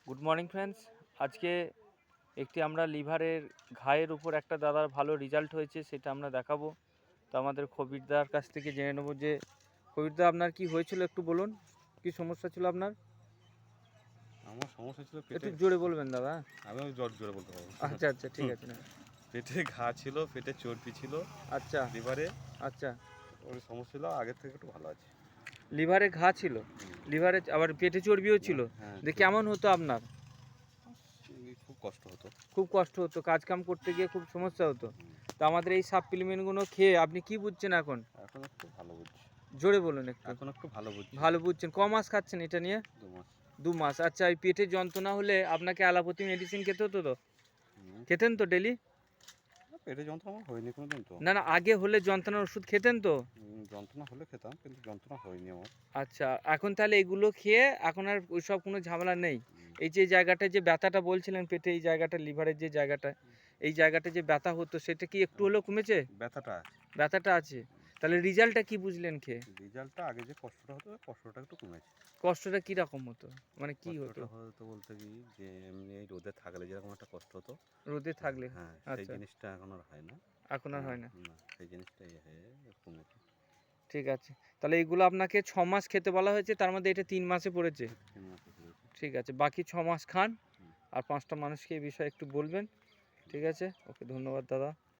Good morning friends. আজকে একটি আমরা লিভারের ঘায়ের উপর একটা দাদার ভালো রেজাল্ট হয়েছে, সেটা আমরা দেখাবো। তো আমাদের কবিরদার কাছ থেকে জেনে নেবো যে কবিরদা আপনার কি হয়েছিল, একটু বলুন কি সমস্যা ছিল আপনার। আমার সমস্যা ছিল একটু পেটে। জোরে বলবেন দাদা। আমি জোরে বলতে পারবো। আচ্ছা আচ্ছা, ঠিক আছে না। পেটে ঘা ছিল, পেটে চর্বি ছিল, আচ্ছা লিভারে। আচ্ছা, ওই সমস্যা ছিল, আগের থেকে একটু ভালো আছে। লিভারে ঘা ছিল, লিভারে আবার পেটে চর্বিও ছিল। হ্যাঁ, যে কেমন হতো আপনার? খুব কষ্ট হতো। খুব কষ্ট হতো, কাজকাম করতে গিয়ে খুব সমস্যা হতো। তো আমাদের এই সাপ্লিমেন্টগুলো খেয়ে আপনি কি বুঝছেন এখন? এখন একটু ভালো বুঝছি। জোরে বলুন একটু। এখন একটু ভালো বুঝছি। ভালো বুঝছেন। ক মাস খাচ্ছেন এটা নিয়ে? 2 মাস। 2 মাস। আচ্ছা, এই পেটে যন্ত্রণা হলে আপনাকে অ্যালোপ্যাথি মেডিসিন খেতে হতো তো? হুম, খেতেন তো ডেলি? পেটে যন্ত্রণা আমার হয়নি কোনোদিন তো। না না, আগে হলে যন্ত্রণার ওষুধ খেতেন তো? যন্ত্রণা হলে খেতাম, কিন্তু যন্ত্রণা হয়নি আমার। আচ্ছা, এখন তাহলে এগুলো খেয়ে এখন আর ওইসব কোনো ঝামেলা নেই। হুম, এই যে জায়গাটায় যে ব্যথাটা বলছিলেন পেটে, এই জায়গাটা লিভারের যে জায়গাটা, এই জায়গাটা যে ব্যথা হতো সেটা কি একটু হলেও কমেছে? ব্যথাটা আছে। ব্যথাটা আছে। তাহলে রেজাল্টটা কি বুঝলেন খেয়ে? রেজাল্টটা আগে যে কষ্টটা হতো, কষ্টটা একটু কমেছে। কষ্টটা কি রকম হতো, মানে কি হতো? কষ্টটা হতো বলতে কি, যে এমনি এই রোদে থাকলে যেরকম একটা কষ্ট হতো। রোদে থাকলে? হ্যাঁ, সেই আচ্ছা, জিনিসটা এখন আর হয় না। এখন আর হয় না। না, সেই জিনিসটা হয়ে কমেছে। ঠিক আছে। তাহলে এইগুলো আপনাকে 6 মাস খেতে বলা হয়েছে, তার মধ্যে এটা 3 মাসে পড়েছে। 3 মাসে হয়েছে। ঠিক আছে, বাকি 6 মাস খান। হুম। আর 5টা মানুষকে এই বিষয়ে একটু বলবেন। ঠিক আছে, ওকে, ধন্যবাদ দাদা।